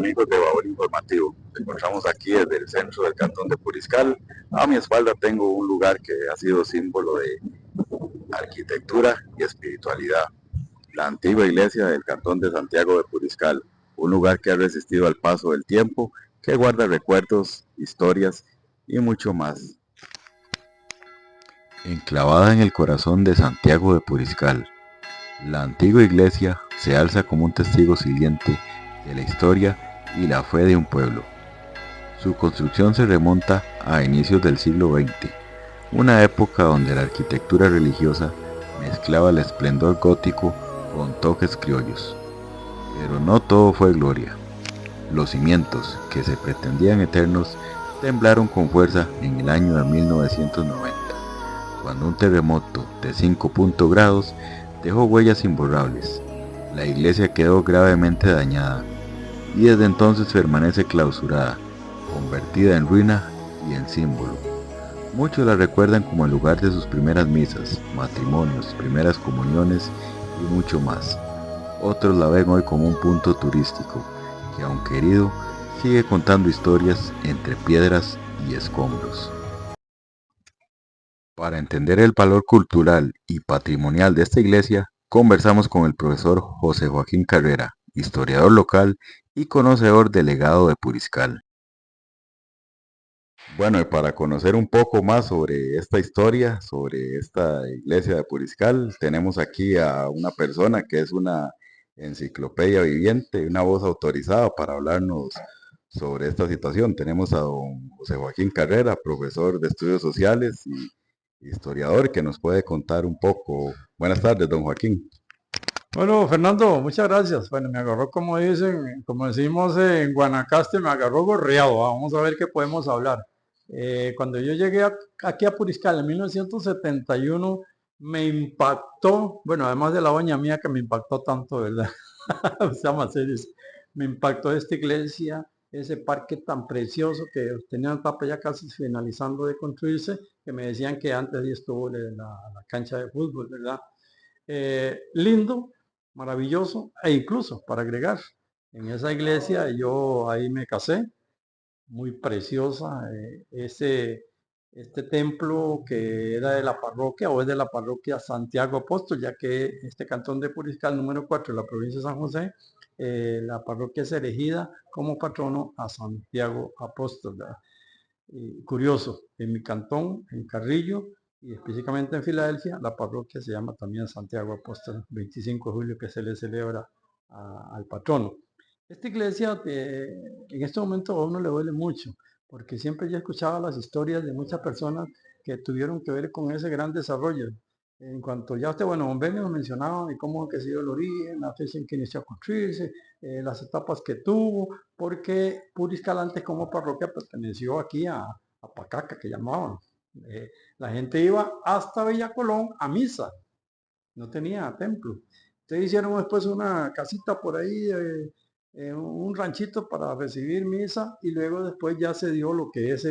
amigos de Babor Informativo. Nos encontramos aquí desde el centro del cantón de Puriscal. A mi espalda tengo un lugar que ha sido símbolo de arquitectura y espiritualidad, la antigua iglesia del cantón de Santiago de Puriscal, un lugar que ha resistido al paso del tiempo, que guarda recuerdos, historias y mucho más. Enclavada en el corazón de Santiago de Puriscal, la antigua iglesia se alza como un testigo silente de la historia y la fe de un pueblo. Su construcción se remonta a inicios del siglo XX, una época donde la arquitectura religiosa mezclaba el esplendor gótico con toques criollos. Pero no todo fue gloria. Los cimientos, que se pretendían eternos, temblaron con fuerza en el año de 1990, cuando un terremoto de 5 grados dejó huellas imborrables. La iglesia quedó gravemente dañada y desde entonces permanece clausurada, convertida en ruina y en símbolo. Muchos la recuerdan como el lugar de sus primeras misas, matrimonios, primeras comuniones y mucho más. Otros la ven hoy como un punto turístico que, aunque herido, sigue contando historias entre piedras y escombros. Para entender el valor cultural y patrimonial de esta iglesia, conversamos con el profesor José Joaquín Carrera, historiador local y conocedor del legado de Puriscal. Bueno, y para conocer un poco más sobre esta historia, sobre esta iglesia de Puriscal, tenemos aquí a una persona que es una enciclopedia viviente, una voz autorizada para hablarnos sobre esta situación. Tenemos a don José Joaquín Carrera, profesor de estudios sociales y historiador, que nos puede contar un poco. Buenas tardes, don Joaquín. Bueno, Fernando, muchas gracias. Bueno, me agarró, como decimos en Guanacaste, me agarró gorreado. Vamos a ver qué podemos hablar. Cuando yo llegué aquí a Puriscal en 1971, me impactó, bueno, además de la doña mía que me impactó tanto, ¿verdad? Sea más serio. Me impactó esta iglesia, ese parque tan precioso que tenía una etapa ya casi finalizando de construirse, que me decían que antes ahí estuvo la cancha de fútbol, ¿verdad? Lindo, maravilloso, e incluso para agregar, en esa iglesia yo ahí me casé, muy preciosa, este templo que era de la parroquia o es de la parroquia Santiago Apóstol, ya que este cantón de Puriscal número 4 de la provincia de San José, la parroquia es elegida como patrono a Santiago Apóstol, ¿verdad? Curioso, en mi cantón, en Carrillo, y específicamente en Filadelfia, la parroquia se llama también Santiago Apóstol, 25 de julio, que se le celebra al patrono. Esta iglesia en este momento a uno le duele mucho, porque siempre yo escuchaba las historias de muchas personas que tuvieron que ver con ese gran desarrollo. En cuanto ya usted, bueno, don Benio nos mencionaba de cómo ha sido el origen, la fecha en que inició a construirse, las etapas que tuvo, porque Puriscal antes como parroquia perteneció aquí a Pacaca, que llamaban. La gente iba hasta Villa Colón a misa, no tenía templo. Entonces hicieron después una casita por ahí, un ranchito para recibir misa y luego después ya se dio lo que es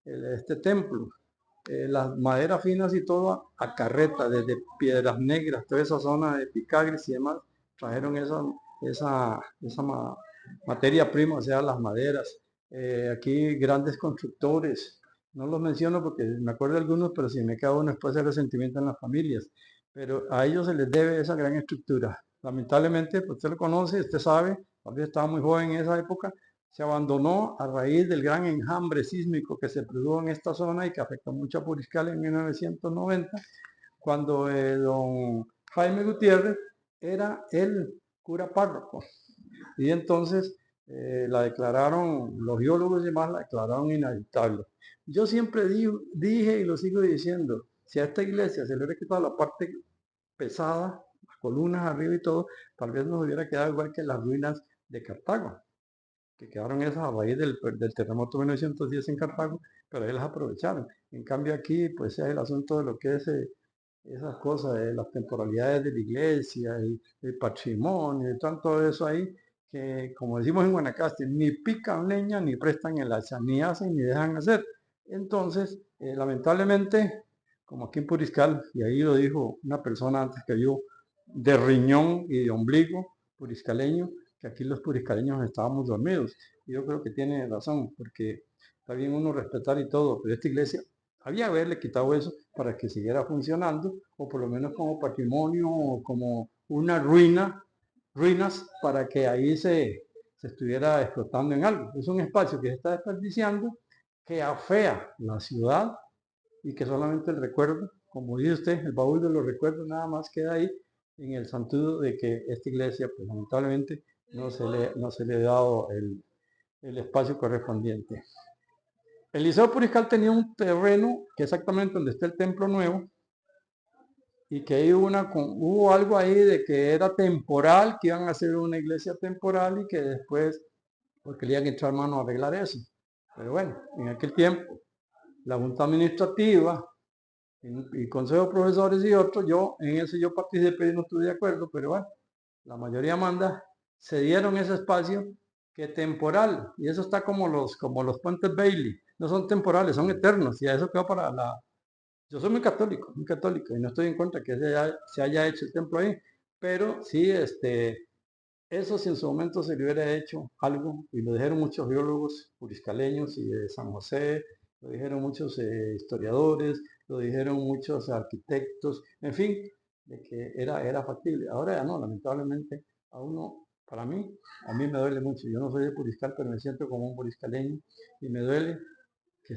este templo. Las maderas finas y todo a carreta, desde Piedras Negras, toda esa zona de Picagres y demás, trajeron esa materia prima, o sea, las maderas. Aquí grandes constructores, no los menciono porque me acuerdo de algunos, pero si me queda uno después de resentimiento en las familias. Pero a ellos se les debe esa gran estructura. Lamentablemente, pues usted lo conoce, usted sabe, tal vez estaba muy joven en esa época, se abandonó a raíz del gran enjambre sísmico que se produjo en esta zona y que afectó mucho a Puriscal en 1990, cuando don Jaime Gutiérrez era el cura párroco. Y entonces la declararon, los geólogos y demás la declararon inhabitable. Yo siempre dije y lo sigo diciendo, si a esta iglesia se le hubiera quitado la parte pesada, las columnas arriba y todo, tal vez nos hubiera quedado igual que las ruinas de Cartago, que quedaron esas a raíz del terremoto de 1910 en Cartago, pero ahí las aprovecharon. En cambio aquí, pues es el asunto de lo que es esas cosas, de las temporalidades de la iglesia, el patrimonio, y todo eso ahí, que como decimos en Guanacaste, ni pican leña, ni prestan el hacha, ni hacen, ni dejan hacer. Entonces, lamentablemente, como aquí en Puriscal, y ahí lo dijo una persona antes que yo, de riñón y de ombligo, puriscaleño, que aquí los puriscaleños estábamos dormidos. Y yo creo que tiene razón, porque está bien uno respetar y todo, pero esta iglesia había que haberle quitado eso para que siguiera funcionando, o por lo menos como patrimonio, o como una ruinas para que ahí se estuviera explotando en algo. Es un espacio que se está desperdiciando, que afea la ciudad y que solamente el recuerdo, como dice usted, el baúl de los recuerdos nada más queda ahí en el sentido de que esta iglesia, pues lamentablemente, no se le ha dado el espacio correspondiente. El Liceo Puriscal tenía un terreno que exactamente donde está el templo nuevo, y que ahí hubo algo ahí de que era temporal, que iban a hacer una iglesia temporal y que después, porque le iban a echar mano a arreglar eso. Pero bueno, en aquel tiempo, la Junta Administrativa y Consejo de Profesores y otros, en eso yo participé y no estuve de acuerdo, pero bueno, la mayoría manda, se dieron ese espacio que temporal, y eso está como los puentes Bailey, no son temporales, son eternos, y a eso quedó para yo soy muy católico, y no estoy en contra que se haya hecho el templo ahí, pero sí, eso si en su momento se le hubiera hecho algo, y lo dijeron muchos geólogos puriscaleños y de San José, lo dijeron muchos historiadores, lo dijeron muchos arquitectos, en fin, de que era factible. Ahora ya no, lamentablemente, a mí me duele mucho. Yo no soy de Puriscal, pero me siento como un puriscaleño, y me duele que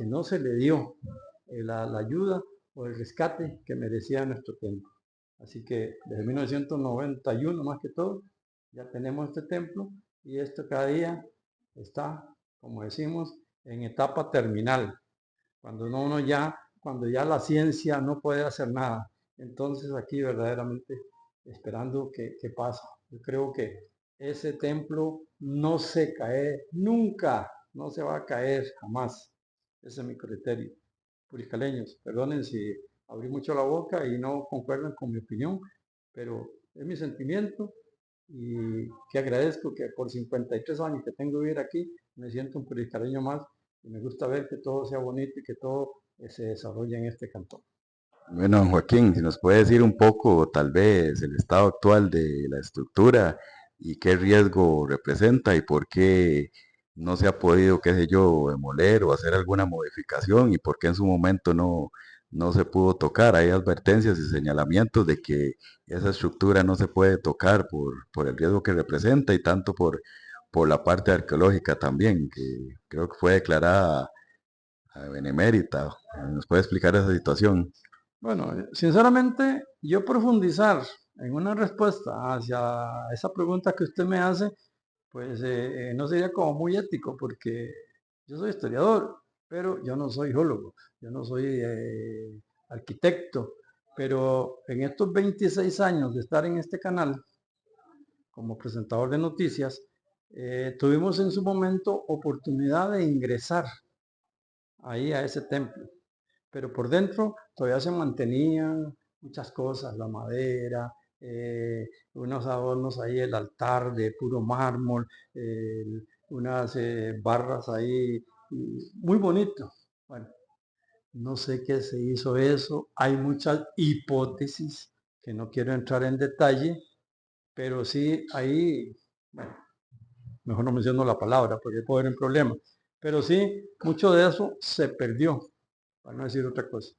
no se le dio la ayuda o el rescate que merecía nuestro templo. Así que desde 1991 más que todo, ya tenemos este templo, y esto cada día está, como decimos, en etapa terminal. Cuando ya la ciencia no puede hacer nada. Entonces aquí verdaderamente esperando que pasa. Yo creo que ese templo no se cae nunca, no se va a caer jamás. Ese es mi criterio. Puriscaleños, perdonen si abrí mucho la boca y no concuerdan con mi opinión, pero es mi sentimiento, y que agradezco que por 53 años que tengo de vivir aquí, me siento un puriscaleño más, y me gusta ver que todo sea bonito y que todo se desarrolle en este cantón. Bueno, don Joaquín, si nos puede decir un poco, tal vez, el estado actual de la estructura y qué riesgo representa y por qué no se ha podido, qué sé yo, demoler o hacer alguna modificación y por qué en su momento no se pudo tocar. Hay advertencias y señalamientos de que esa estructura no se puede tocar por el riesgo que representa y tanto por la parte arqueológica también, que creo que fue declarada benemérita. ¿Nos puede explicar esa situación? Bueno, sinceramente, yo profundizar en una respuesta hacia esa pregunta que usted me hace, pues no sería como muy ético, porque yo soy historiador, pero yo no soy geólogo, yo no soy arquitecto, pero en estos 26 años de estar en este canal como presentador de noticias, tuvimos en su momento oportunidad de ingresar ahí a ese templo, pero por dentro todavía se mantenían muchas cosas, la madera, unos adornos ahí, el altar de puro mármol, unas barras ahí, muy bonito. Bueno, no sé qué se hizo eso, hay muchas hipótesis que no quiero entrar en detalle, pero sí ahí, bueno, mejor no menciono la palabra porque puede haber un problema, pero sí, mucho de eso se perdió, para no decir otra cosa,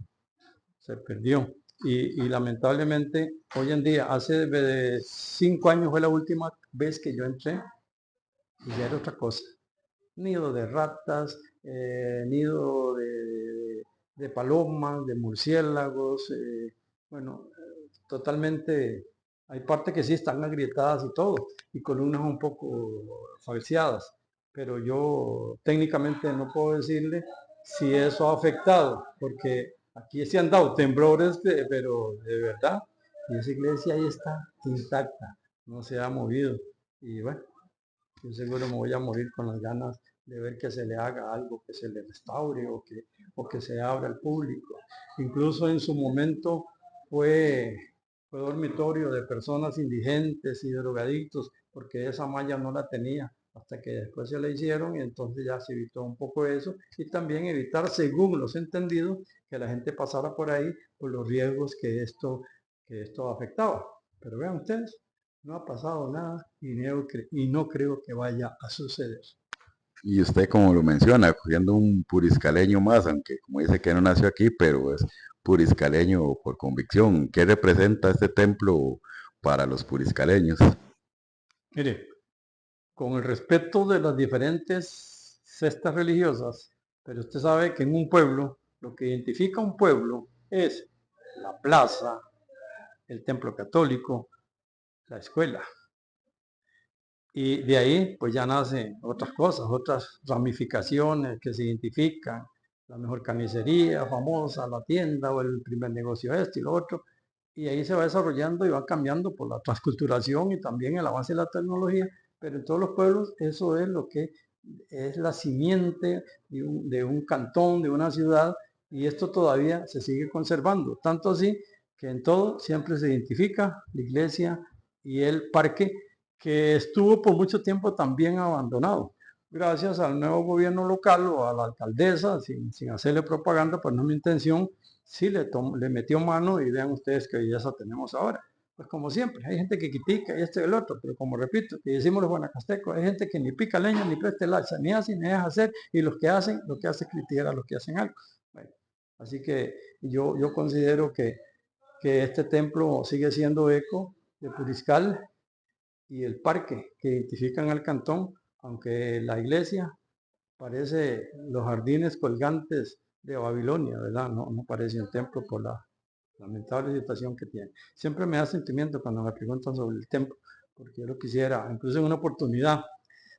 se perdió. Y lamentablemente hoy en día, hace 5 años fue la última vez que yo entré, y ya era otra cosa. Nido de ratas, nido de palomas, de murciélagos, bueno, totalmente, hay partes que sí están agrietadas y todo, y columnas un poco falseadas, pero yo técnicamente no puedo decirle si eso ha afectado, porque aquí se han dado temblores, pero de verdad, y esa iglesia ahí está intacta, no se ha movido, y bueno, yo seguro me voy a morir con las ganas de ver que se le haga algo, que se le restaure, o que se abra al público. Incluso en su momento fue, fue dormitorio de personas indigentes y drogadictos, porque esa malla no la tenía hasta que después se la hicieron, y entonces ya se evitó un poco eso, y también evitar, según los entendidos, que la gente pasara por ahí por los riesgos que esto afectaba. Pero vean ustedes, No ha pasado nada y no creo que vaya a suceder. Y usted, como lo menciona, cogiendo un puriscaleño más, aunque como dice que no nació aquí, pero es puriscaleño por convicción. ¿Qué representa este templo para los puriscaleños? Mire, con el respeto de las diferentes cestas religiosas, pero usted sabe que en un pueblo, lo que identifica a un pueblo es la plaza, el templo católico, la escuela. Y de ahí pues ya nacen otras cosas, otras ramificaciones que se identifican, la mejor carnicería famosa, la tienda o el primer negocio este y lo otro. Y ahí se va desarrollando y va cambiando por la transculturación y también el avance de la tecnología, pero en todos los pueblos eso es lo que es la simiente de un cantón, de una ciudad, y esto todavía se sigue conservando, tanto así que en todo siempre se identifica la iglesia y el parque, que estuvo por mucho tiempo también abandonado. Gracias al nuevo gobierno local o a la alcaldesa, sin hacerle propaganda, pues no es mi intención, sí le metió mano y vean ustedes qué belleza tenemos ahora. Pues como siempre, hay gente que critica y esto y el otro, pero como repito, que decimos los guanacastecos, hay gente que ni pica leña, ni presta el alza, ni hace, ni deja hacer, y los que hacen, lo que hace es criticar a los que hacen algo. Bueno, así que yo considero que este templo sigue siendo eco de Puriscal y el parque que identifican al cantón, aunque la iglesia parece los jardines colgantes de Babilonia, ¿verdad? No parece un templo por la lamentable situación que tiene. Siempre me da sentimiento cuando me preguntan sobre el templo, porque yo lo quisiera, incluso en una oportunidad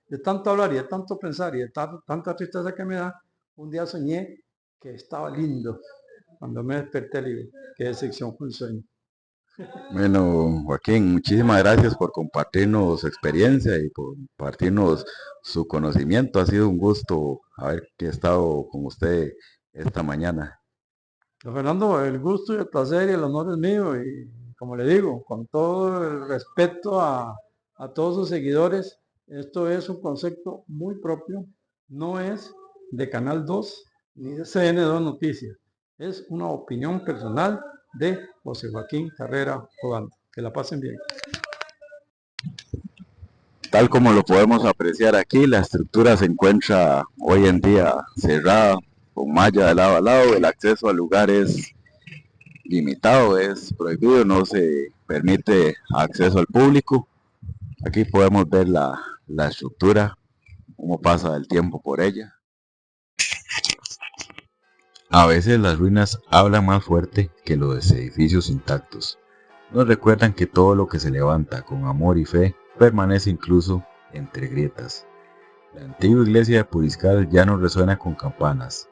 de tanto hablar y de tanto pensar y de tanta tristeza que me da, un día soñé que estaba lindo. Cuando me desperté, le digo, qué decepción fue un sueño. Bueno, Joaquín, muchísimas gracias por compartirnos su experiencia y por compartirnos su conocimiento. Ha sido un gusto haber estado con usted esta mañana. Don Fernando, el gusto y el placer y el honor es mío y como le digo, con todo el respeto a todos sus seguidores, esto es un concepto muy propio, no es de Canal 2 ni de CN2 Noticias, es una opinión personal de José Joaquín Carrera Jugando. Que la pasen bien. Tal como lo podemos apreciar aquí, la estructura se encuentra hoy en día cerrada con malla de lado a lado. El acceso al lugar es limitado, es prohibido, no se permite acceso al público. Aquí podemos ver la estructura, cómo pasa el tiempo por ella. A veces las ruinas hablan más fuerte que los edificios intactos. Nos recuerdan que todo lo que se levanta con amor y fe permanece incluso entre grietas. La antigua iglesia de Puriscal ya no resuena con campanas,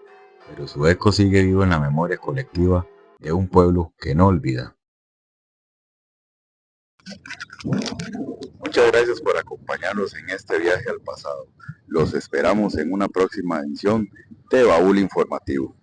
pero su eco sigue vivo en la memoria colectiva de un pueblo que no olvida. Muchas gracias por acompañarnos en este viaje al pasado. Los esperamos en una próxima edición de Baúl Informativo.